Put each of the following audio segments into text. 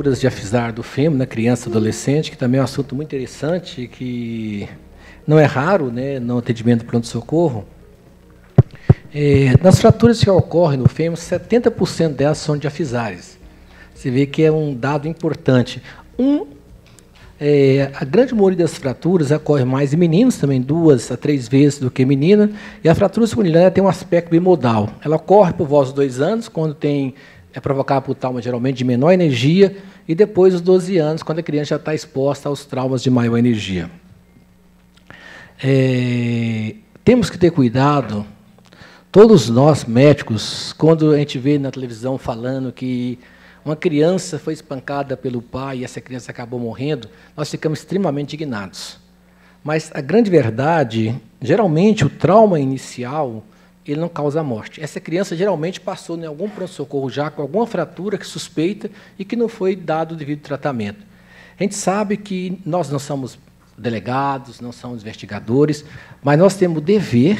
fraturas de afisar do fêmur na criança e adolescente, que também é um assunto muito interessante, que não é raro, né, no atendimento do pronto-socorro. Nas fraturas que ocorrem no fêmur, 70% delas são de afisares. Você vê que é um dado importante. A grande maioria das fraturas ocorre mais em meninos, também 2 a 3 vezes do que menina, e a fratura espondilária tem um aspecto bimodal. Ela ocorre por volta dos 2 anos, quando é provocada por trauma geralmente de menor energia, e depois dos 12 anos, quando a criança já está exposta aos traumas de maior energia. Temos que ter cuidado, todos nós médicos, quando a gente vê na televisão falando que uma criança foi espancada pelo pai e essa criança acabou morrendo, nós ficamos extremamente indignados. Mas a grande verdade, geralmente o trauma inicial, ele não causa morte. Essa criança geralmente passou em algum pronto-socorro já com alguma fratura que suspeita e que não foi dado o devido tratamento. A gente sabe que nós não somos delegados, não somos investigadores, mas nós temos o dever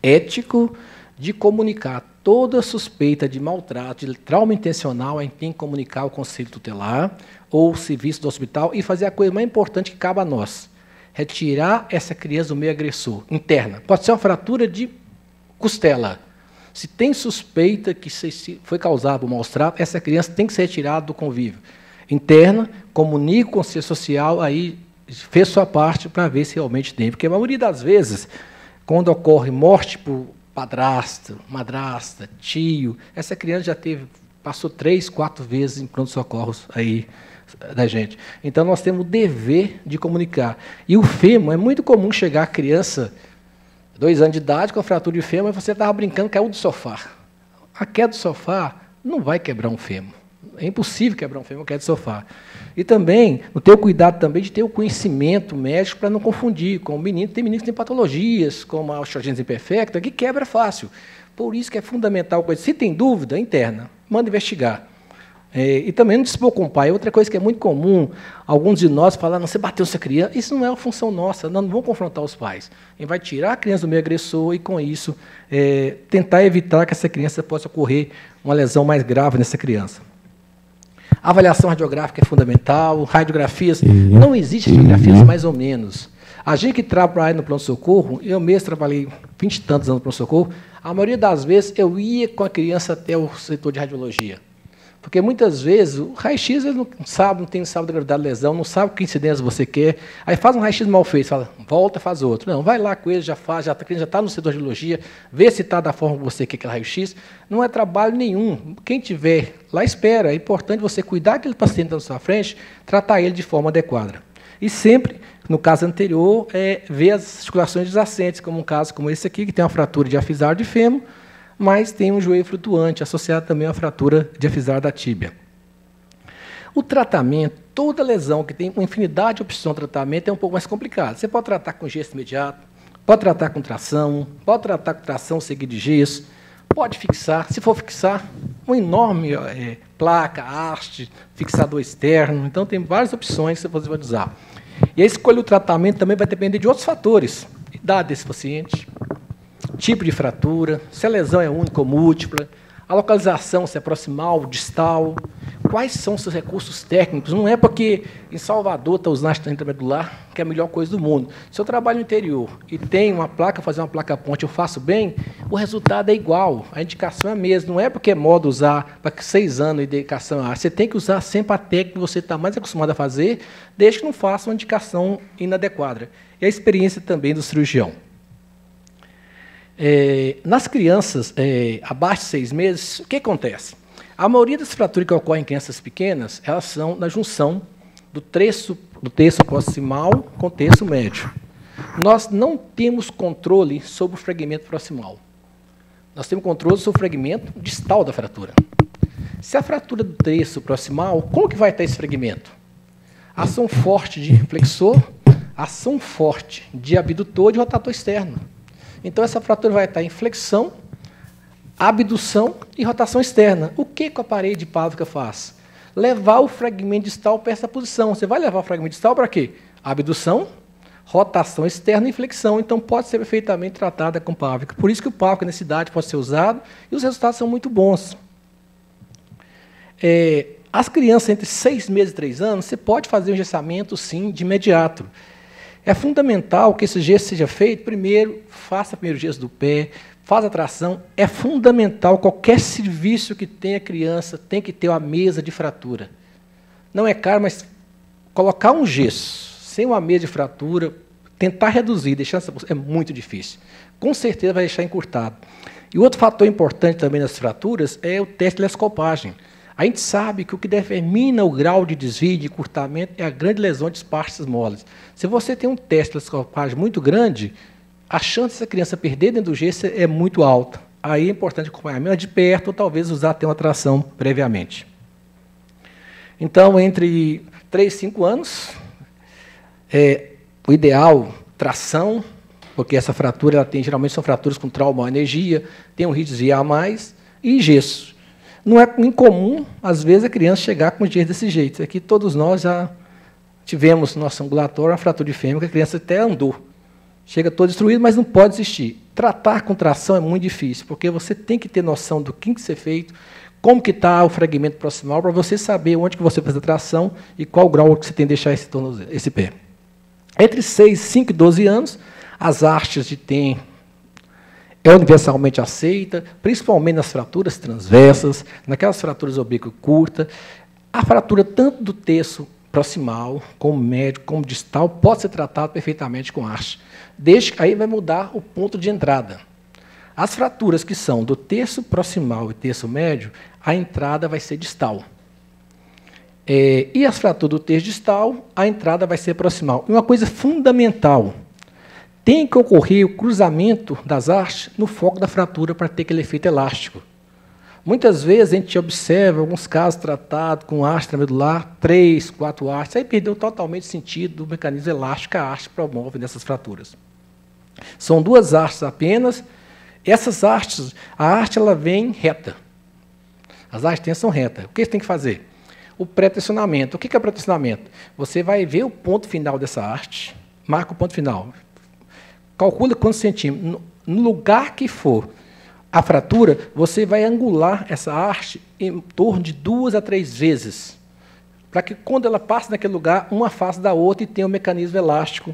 ético de comunicar toda suspeita de maltrato, de trauma intencional, a gente tem que comunicar ao Conselho Tutelar ou o serviço do hospital e fazer a coisa mais importante que cabe a nós, retirar essa criança do meio agressor, interna. Pode ser uma fratura de costela. Se tem suspeita que foi causada por maus tratos, essa criança tem que ser retirada do convívio. Interna, comunique com o Conselho Social, aí fez sua parte para ver se realmente tem. Porque a maioria das vezes, quando ocorre morte por padrasto, madrasta, tio, essa criança já passou 3, 4 vezes em pronto-socorros aí da gente. Então, nós temos o dever de comunicar. E o fêmur, é muito comum chegar a criança, 2 anos de idade, com a fratura de fêmur, e você estava brincando, caiu do sofá. A queda do sofá não vai quebrar um fêmur. É impossível quebrar um fêmur, queda do sofá. E também, ter o cuidado também de ter o conhecimento médico para não confundir com o menino. Tem meninos que têm patologias, como a osteogênese imperfecta, que quebra fácil. Por isso que é fundamental, se tem dúvida, interna, manda investigar. E também não dispor com o pai. Outra coisa que é muito comum, alguns de nós falam, não, você bateu essa criança. Isso não é uma função nossa, nós não vamos confrontar os pais. A gente vai tirar a criança do meio agressor e, com isso, tentar evitar que essa criança possa ocorrer uma lesão mais grave nessa criança. A avaliação radiográfica é fundamental, radiografias, não existe radiografias mais ou menos. A gente que trabalha no pronto-socorro, eu mesmo trabalhei 20 e tantos anos no pronto-socorro, a maioria das vezes eu ia com a criança até o setor de radiologia. Porque muitas vezes o raio-x não sabe da gravidade da lesão, não sabe que incidência você quer. Aí faz um raio-x mal feito, fala, volta, faz outro. Não, vai lá com ele, já faz, a criança já está no setor de radiologia, vê se está da forma que você quer aquele raio-x. Não é trabalho nenhum. Quem tiver lá, espera. É importante você cuidar daquele paciente que está na sua frente, tratar ele de forma adequada. E sempre, no caso anterior, ver as articulações adjacentes, como um caso como esse aqui, que tem uma fratura de afisar de fêmur, mas tem um joelho flutuante, associado também a uma fratura de afisar da tíbia. O tratamento, toda lesão que tem uma infinidade de opções de tratamento é um pouco mais complicado. Você pode tratar com gesso imediato, pode tratar com tração, pode tratar com tração seguida de gesso, pode fixar, se for fixar, uma enorme placa, haste, fixador externo. Então, tem várias opções que você pode usar. E a escolha do tratamento também vai depender de outros fatores. Idade desse paciente, tipo de fratura, se a lesão é única ou múltipla, a localização, se é proximal, distal, quais são os seus recursos técnicos. Não é porque em Salvador está usando a intramedular, que é a melhor coisa do mundo. Se eu trabalho no interior e tem uma placa, fazer uma placa-ponte, eu faço bem, o resultado é igual, a indicação é a mesma. Não é porque é moda usar para 6 anos de dedicação à área. Você tem que usar sempre a técnica que você está mais acostumado a fazer, desde que não faça uma indicação inadequada. E a experiência também do cirurgião. Nas crianças abaixo de 6 meses, o que acontece? A maioria das fraturas que ocorrem em crianças pequenas, elas são na junção do terço proximal com o terço médio. Nós não temos controle sobre o fragmento proximal. Nós temos controle sobre o fragmento distal da fratura. Se a fratura do terço proximal, como que vai estar esse fragmento? Ação forte de flexor, ação forte de abdutor e de rotator externo. Então, essa fratura vai estar em flexão, abdução e rotação externa. O que a parede pálvica faz? Levar o fragmento distal para essa posição. Você vai levar o fragmento distal para quê? Abdução, rotação externa e flexão. Então, pode ser perfeitamente tratada com pálvica. Por isso que o pálvica nessa idade pode ser usado e os resultados são muito bons. As crianças entre 6 meses e 3 anos, você pode fazer o engessamento, sim, de imediato. É fundamental que esse gesso seja feito, primeiro, faça primeiro o gesso do pé, faz a tração. É fundamental, qualquer serviço que tenha criança, tem que ter uma mesa de fratura. Não é caro, mas colocar um gesso sem uma mesa de fratura, tentar reduzir, deixar é muito difícil. Com certeza vai deixar encurtado. E outro fator importante também nas fraturas é o teste de telescopagem. A gente sabe que o que determina o grau de desvio, de encurtamento, é a grande lesão de esparsas moles. Se você tem um teste de telescopagem muito grande, a chance dessa criança perder dentro do gesso é muito alta. Aí é importante acompanhar de perto ou talvez usar até uma tração previamente. Então, entre 3 e 5 anos, o ideal, tração, porque essa fratura ela tem, geralmente são fraturas com trauma ou energia, tem um risco de desviar mais, e gesso. Não é incomum, às vezes, a criança chegar com gesso desse jeito. Aqui todos nós já tivemos no nosso ambulatório uma fratura de fêmur, que a criança até andou. Chega todo destruído, mas não pode existir. Tratar com tração é muito difícil, porque você tem que ter noção do que tem que ser feito, como que está o fragmento proximal, para você saber onde que você faz a tração e qual o grau que você tem que deixar esse pé. Entre 6, 5 e 12 anos, as hastes de TEM é universalmente aceita, principalmente nas fraturas transversas, naquelas fraturas oblíqua curta. A fratura tanto do terço proximal, como médio, como distal, pode ser tratada perfeitamente com haste. Desde que aí vai mudar o ponto de entrada. As fraturas que são do terço proximal e terço médio, a entrada vai ser distal. E as fraturas do terço distal, a entrada vai ser proximal. E uma coisa fundamental, tem que ocorrer o cruzamento das hastes no foco da fratura para ter aquele efeito elástico. Muitas vezes a gente observa alguns casos tratados com haste transmedular, 3, 4 hastes, aí perdeu totalmente o sentido do mecanismo elástico que a haste promove nessas fraturas. São 2 hastes apenas. Essas hastes, a haste ela vem reta. As hastes são retas. O que você tem que fazer? O pré-tensionamento. O que é pré-tensionamento? Você vai ver o ponto final dessa haste, marca o ponto final. Calcula quantos centímetros. No lugar que for a fratura, você vai angular essa haste em torno de 2 a 3 vezes, para que quando ela passe naquele lugar, uma face da outra e tenha o mecanismo elástico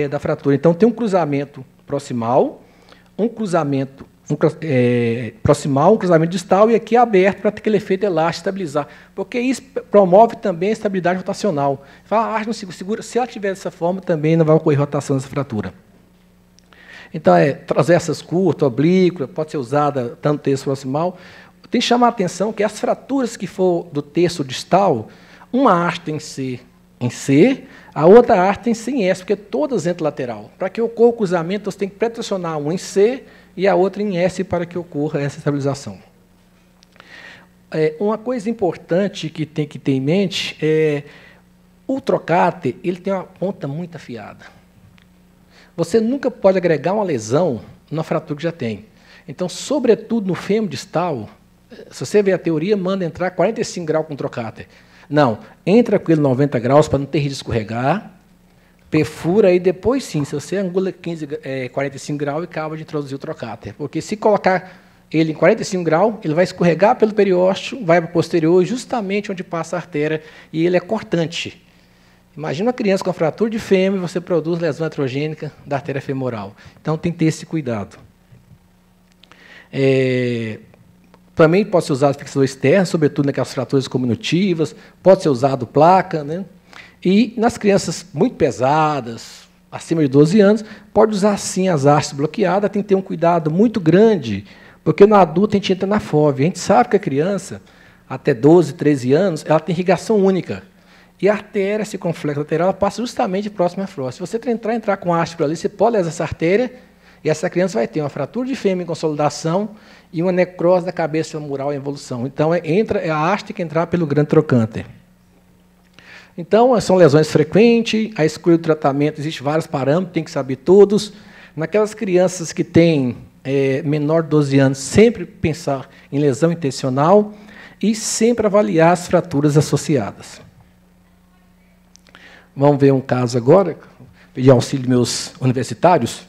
da fratura. Então, tem um cruzamento proximal, um cruzamento proximal, um cruzamento distal, e aqui aberto para ter aquele efeito elástico estabilizar. Porque isso promove também a estabilidade rotacional. Fala, a haste não segura. Se ela tiver dessa forma, também não vai ocorrer rotação dessa fratura. Então, transversas curtas, oblíqua, pode ser usada tanto terço proximal. Tem que chamar a atenção que as fraturas que for do terço distal, uma haste tem que ser em C, a outra haste tem que ser em S, porque todas entram lateral. Para que ocorra o cruzamento, você tem que pré-tensionar um em C e a outra em S para que ocorra essa estabilização. Uma coisa importante que tem que ter em mente é o trocáter, ele tem uma ponta muito afiada. Você nunca pode agregar uma lesão na fratura que já tem. Então, sobretudo no fêmur distal, se você ver a teoria, manda entrar 45 graus com o trocáter. Não, entra com ele 90 graus para não ter risco de escorregar, perfura e depois sim, se você angula 45 graus e acaba de introduzir o trocáter. Porque se colocar ele em 45 graus, ele vai escorregar pelo periósteo, vai para o posterior, justamente onde passa a artéria, e ele é cortante. Imagina uma criança com fratura de fêmur e você produz lesão atrogênica da artéria femoral. Então, tem que ter esse cuidado. Também pode ser usado fixador externo, sobretudo naquelas fraturas comunitivas, pode ser usado placa, né? E nas crianças muito pesadas, acima de 12 anos, pode usar sim as hastes bloqueadas, tem que ter um cuidado muito grande, porque no adulto a gente entra na FOV. A gente sabe que a criança, até 12, 13 anos, ela tem irrigação única. E a artéria circunflexa lateral ela passa justamente próxima à frócise. Se você entrar com haste por ali, você pode lesar essa artéria, e essa criança vai ter uma fratura de fêmur em consolidação e uma necrose da cabeça femoral em evolução. Então, a haste tem que entrar pelo grande trocânter. Então, são lesões frequentes, a escolha do tratamento, existem vários parâmetros, tem que saber todos. Naquelas crianças que têm menor de 12 anos, sempre pensar em lesão intencional e sempre avaliar as fraturas associadas. Vamos ver um caso agora, pedir auxílio dos meus universitários.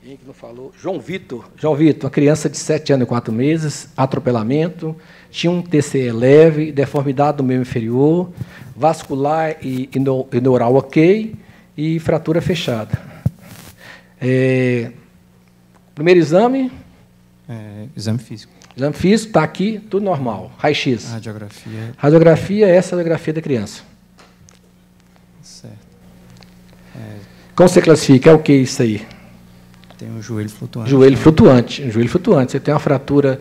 Quem que não falou? João Vitor. João Vitor, uma criança de 7 anos e 4 meses, atropelamento, tinha um TCE leve, deformidade do membro inferior, vascular e neural ok e fratura fechada. Primeiro exame? Exame físico. Exame físico, está aqui, tudo normal. Raio-X. Radiografia. Radiografia, essa é a radiografia da criança. Certo. Como você classifica? É o que isso aí? Tem um joelho flutuante. Joelho flutuante. Joelho flutuante. Você tem uma fratura.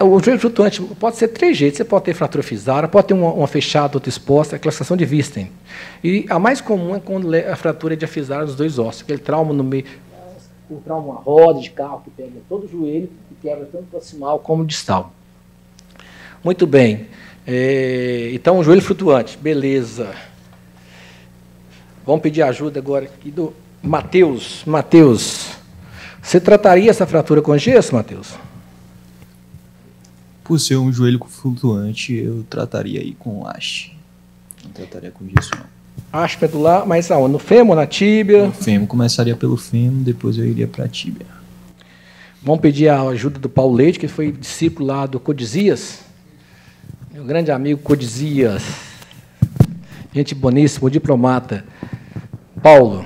O joelho flutuante pode ser 3 jeitos. Você pode ter fratura fisara, pode ter uma fechada, outra exposta, a classificação de Wisten. E a mais comum é quando a fratura é de afisar dos 2 ossos, aquele trauma no meio. O trauma, uma roda de carro que pega todo o joelho e quebra tanto proximal como distal. Muito bem. Então, joelho flutuante. Beleza. Vamos pedir ajuda agora aqui do Matheus. Matheus, você trataria essa fratura com gesso, Matheus? Por ser um joelho flutuante, eu trataria aí com haste. Não trataria com gesso, não. Haste medular, mas aonde? No fêmur, na tíbia? No fêmur. Começaria pelo fêmur, depois eu iria para a tíbia. Vamos pedir a ajuda do Paulo Leite, que foi discípulo lá do Codizias. Meu grande amigo Codizias. Gente boníssima, diplomata. Paulo,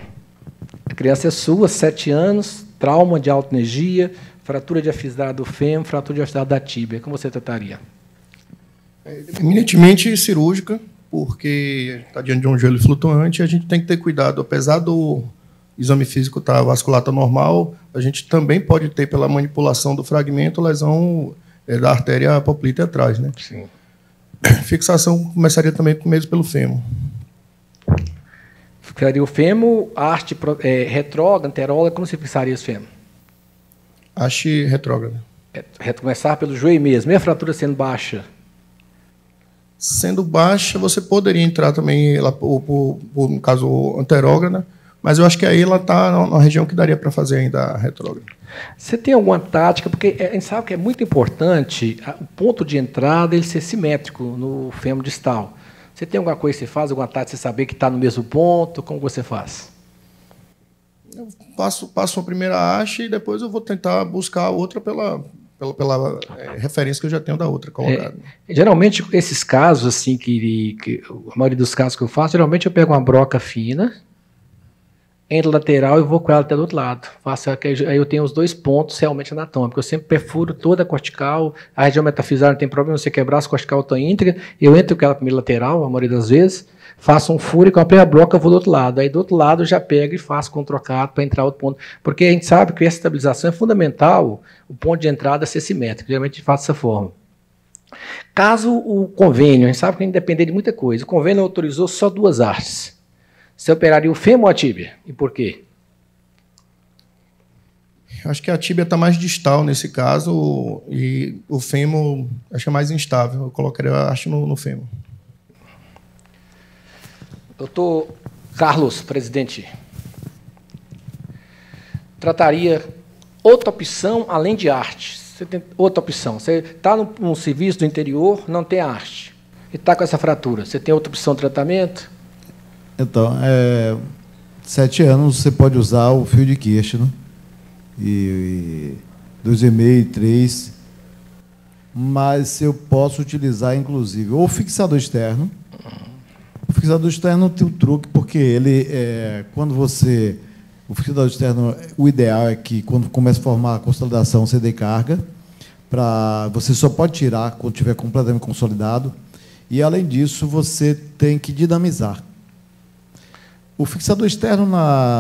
a criança é sua, 7 anos, trauma de alta energia, fratura de afizdade do fêmur, fratura de afizdade da tíbia. Como você trataria? Eminentemente cirúrgica, porque está diante de um joelho flutuante, a gente tem que ter cuidado. Apesar do exame físico estar vascular normal, a gente também pode ter, pela manipulação do fragmento, lesão da artéria poplítea atrás, né? Sim. Fixação começaria também mesmo pelo fêmur. Fixaria o fêmur, haste retrógrada, anterógrada, como você fixaria esse fêmur? Haste retrógrada. Começar pelo joelho mesmo, e a fratura sendo baixa? Sendo baixa, você poderia entrar também, no caso, anterógrada, mas eu acho que aí ela está na região que daria para fazer ainda a retrógrada. Você tem alguma tática? Porque a gente sabe que é muito importante o ponto de entrada ele ser simétrico no fêmur distal. Você tem alguma coisa que você faz, alguma tática, você saber que está no mesmo ponto? Como você faz? Eu passo a primeira haste e depois eu vou tentar buscar a outra pela referência que eu já tenho da outra colocada. Geralmente, esses casos, assim, a maioria dos casos que eu faço, geralmente eu pego uma broca fina, entre lateral e vou com ela até do outro lado. Aí eu tenho os 2 pontos realmente anatômicos. Eu sempre perfuro toda a cortical, a região metafisal não tem problema, você quebrar as cortical estão íntegra, eu entro com ela primeiro lateral, a maioria das vezes, faço um furo e com a primeira broca eu vou do outro lado. Aí do outro lado eu já pego e faço com trocado para entrar outro ponto. Porque a gente sabe que essa estabilização é fundamental, o ponto de entrada ser simétrico. Geralmente a gente faz dessa forma. Caso o convênio, a gente sabe que a gente depende de muita coisa, o convênio autorizou só 2 hastes. Você operaria o fêmur ou a tíbia? E por quê? Acho que a tíbia está mais distal nesse caso e o fêmur acho que é mais instável. Eu colocaria a haste no fêmur. Doutor Carlos, presidente, trataria outra opção além de arte? Você tem outra opção. Você está num serviço do interior, não tem arte, e está com essa fratura. Você tem outra opção de tratamento? Então, 7 anos você pode usar o fio de Kirchner, e 2,5, 3, mas eu posso utilizar, inclusive, ou fixador externo. O fixador externo tem um truque, porque ele, quando você... O fixador externo, o ideal é que, quando começa a formar a consolidação, você dê carga. Você só pode tirar quando estiver completamente consolidado. E, além disso, você tem que dinamizar. O fixador externo,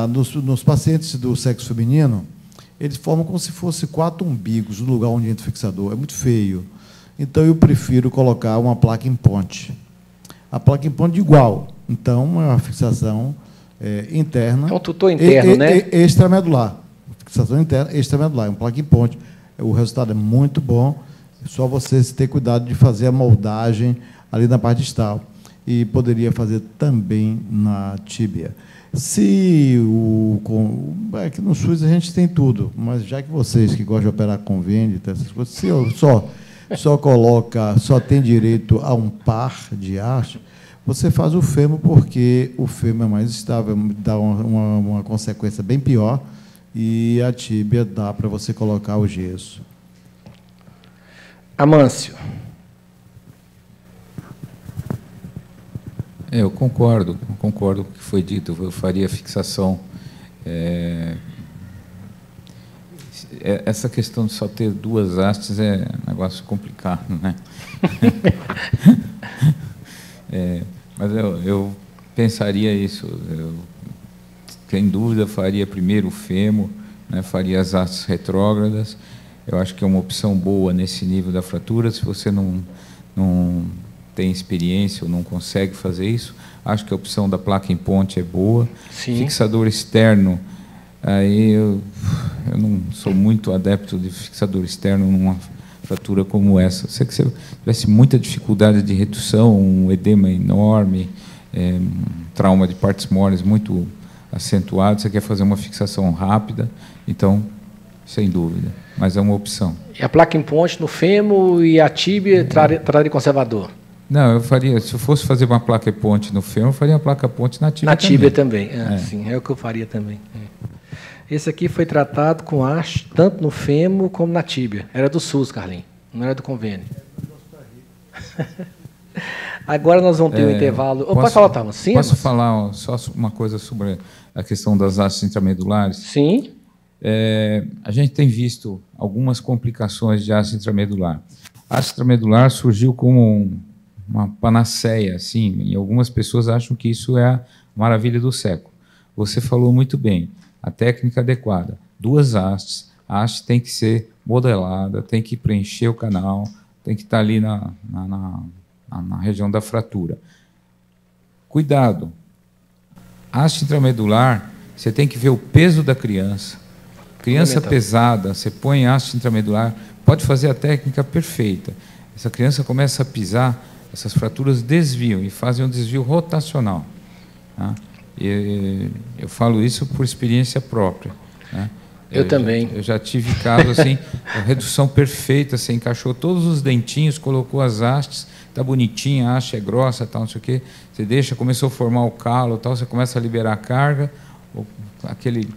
nos pacientes do sexo feminino, eles formam como se fosse 4 umbigos no lugar onde entra o fixador. É muito feio. Então, eu prefiro colocar uma placa em ponte. A placa em ponte igual. Então, uma fixação interna. É um tutor interno, né? Extramedular. Fixação interna extramedular. É uma placa em ponte. O resultado é muito bom. É só você ter cuidado de fazer a moldagem ali na parte distal. E poderia fazer também na tíbia. Que no SUS a gente tem tudo, mas já que vocês que gostam de operar convênio, essas coisas, se eu só tem direito a um par de haste, você faz o fêmur, porque o fêmur é mais estável, dá uma consequência bem pior, e a tíbia dá para você colocar o gesso. Amâncio. Eu concordo com o que foi dito. Eu faria fixação. Essa questão de só ter 2 hastes é um negócio complicado, né? Mas eu pensaria isso. Eu, sem dúvida, faria primeiro o fêmur, né? Faria as hastes retrógradas. Eu acho que é uma opção boa nesse nível da fratura. Se você não tem experiência ou não consegue fazer isso, acho que a opção da placa em ponte é boa. Sim. Fixador externo, aí eu não sou muito adepto de fixador externo numa fratura como essa. Se você tivesse muita dificuldade de redução, um edema enorme, um trauma de partes moles muito acentuado, você quer fazer uma fixação rápida, então, sem dúvida, mas é uma opção. E a placa em ponte no fêmur e a tíbia traria conservador? Não, eu faria, se eu fosse fazer uma placa ponte no fêmur, eu faria uma placa ponte na tíbia. Na tíbia também. Sim, é o que eu faria também. Esse aqui foi tratado com haste tanto no fêmur como na tíbia. Era do SUS, Carlinhos, não era do convênio. Agora nós vamos ter um intervalo. Pode falar, Thomas? Sim, posso falar só uma coisa sobre a questão das hastes intramedulares? Sim. A gente tem visto algumas complicações de haste intramedular. A haste intramedular surgiu como uma panaceia, assim, e algumas pessoas acham que isso é a maravilha do século. Você falou muito bem, a técnica adequada, 2 hastes, a haste tem que ser modelada, tem que preencher o canal, tem que estar ali na região da fratura. Cuidado, a haste intramedular, você tem que ver o peso da criança. Criança pesada, você põe haste intramedular, pode fazer a técnica perfeita. Essa criança começa a pisar, essas fraturas desviam e fazem um desvio rotacional. Tá? Eu falo isso por experiência própria. Né? Eu também. Eu já tive casos assim, a redução perfeita, você encaixou todos os dentinhos, colocou as hastes, está bonitinha, a haste é grossa, tal, não sei o quê. Você deixa, começou a formar o calo, tal, você começa a liberar a carga, aquele...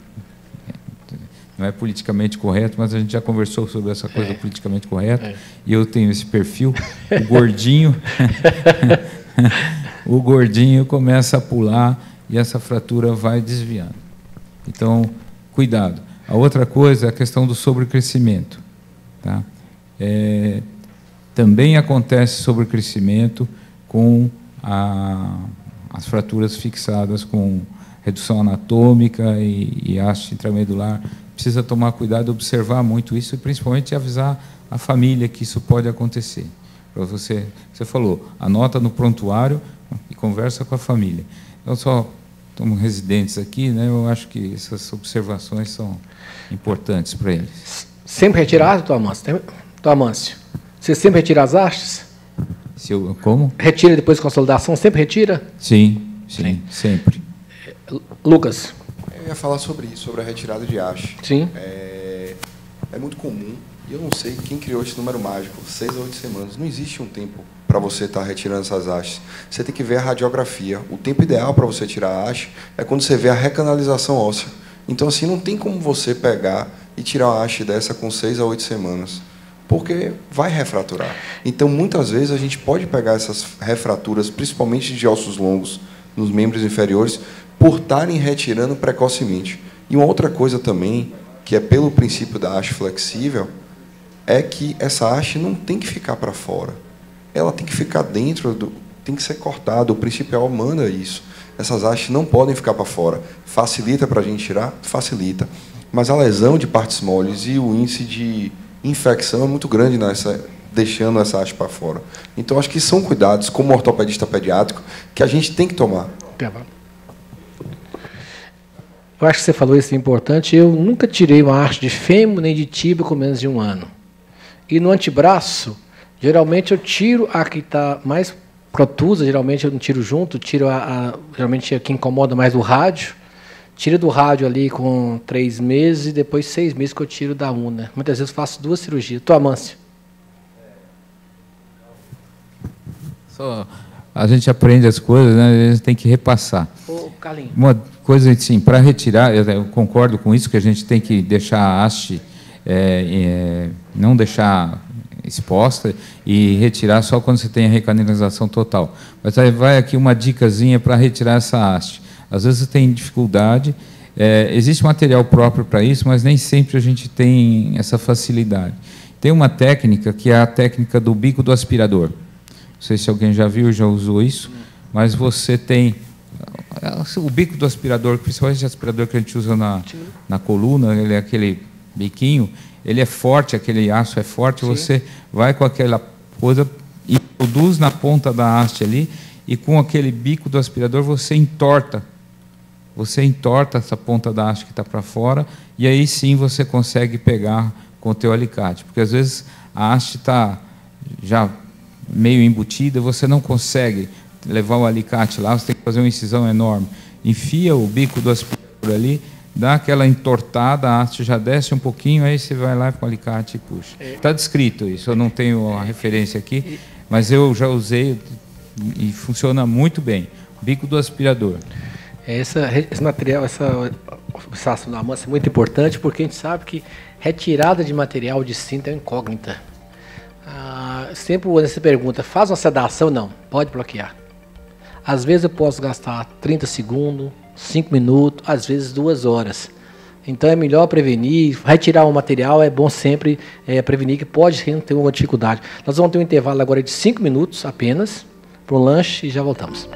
Não é politicamente correto, mas a gente já conversou sobre essa coisa politicamente correta. E eu tenho esse perfil, o gordinho, o gordinho começa a pular e essa fratura vai desviando. Então, cuidado. A outra coisa é a questão do sobrecrescimento. Tá? Também acontece sobrecrescimento com as fraturas fixadas com redução anatômica e haste intramedular. Precisa tomar cuidado, observar muito isso e principalmente avisar a família que isso pode acontecer. Você falou, anota no prontuário e conversa com a família. Então, só estamos residentes aqui, né? Eu acho que essas observações são importantes para eles. Sempre retirado, Tomâncio? Você sempre retira as hastes? Como? Retira depois de consolidação? Sempre retira? Sim, sempre. Lucas. Eu ia falar sobre isso, sobre a retirada de haste. Sim. É muito comum, e eu não sei quem criou esse número mágico, 6 a 8 semanas. Não existe um tempo para você estar retirando essas hastes. Você tem que ver a radiografia. O tempo ideal para você tirar a haste é quando você vê a recanalização óssea. Então, assim, não tem como você pegar e tirar uma haste dessa com 6 a 8 semanas, porque vai refraturar. Então, muitas vezes, a gente pode pegar essas refraturas, principalmente de ossos longos, nos membros inferiores, por estarem retirando precocemente. E uma outra coisa também, que é pelo princípio da haste flexível, é que essa haste não tem que ficar para fora. Ela tem que ficar dentro, tem que ser cortada. O principal manda isso. Essas hastes não podem ficar para fora. Facilita para a gente tirar? Facilita. Mas a lesão de partes moles e o índice de infecção é muito grande deixando essa haste para fora. Então, acho que são cuidados, como ortopedista pediátrico, que a gente tem que tomar. Eu acho que você falou isso importante. Eu nunca tirei uma haste de fêmur nem de tíbia com menos de 1 ano. E no antebraço, geralmente eu tiro a que está mais protusa, geralmente eu não tiro junto, tiro geralmente a que incomoda mais o rádio. Tiro do rádio ali com 3 meses e depois 6 meses que eu tiro da una. Muitas vezes eu faço 2 cirurgias. Amâncio. A gente aprende as coisas, né? A gente tem que repassar. Ô, Carlinhos. coisa assim, para retirar, eu concordo com isso, que a gente tem que deixar a haste, não deixar exposta e retirar só quando você tem a recanalização total. Mas aí vai aqui uma dicasinha para retirar essa haste. Às vezes você tem dificuldade, existe material próprio para isso, mas nem sempre a gente tem essa facilidade. Tem uma técnica que é a técnica do bico do aspirador. Não sei se alguém já viu, já usou isso, mas você tem o bico do aspirador, principalmente o aspirador que a gente usa na coluna, ele é aquele biquinho, ele é forte, aquele aço é forte, sim. Você vai com aquela coisa e produz na ponta da haste ali, e com aquele bico do aspirador você entorta essa ponta da haste que está para fora, e aí sim você consegue pegar com o teu alicate, porque às vezes a haste está já meio embutida, você não consegue levar o alicate lá, você tem que fazer uma incisão enorme. Enfia o bico do aspirador ali, dá aquela entortada, a haste já desce um pouquinho, aí você vai lá com o alicate e puxa. Está descrito isso, eu não tenho a referência aqui, mas eu já usei e funciona muito bem. Bico do aspirador. Esse material, essa fixação da amostra é muito importante, porque a gente sabe que retirada de material de cinta é incógnita. Sempre você pergunta, faz uma sedação? Não, pode bloquear. Às vezes eu posso gastar 30 segundos, 5 minutos, às vezes 2 horas. Então é melhor prevenir, retirar o material, é bom sempre prevenir, que pode ter uma dificuldade. Nós vamos ter um intervalo agora de 5 minutos apenas, para um lanche e já voltamos.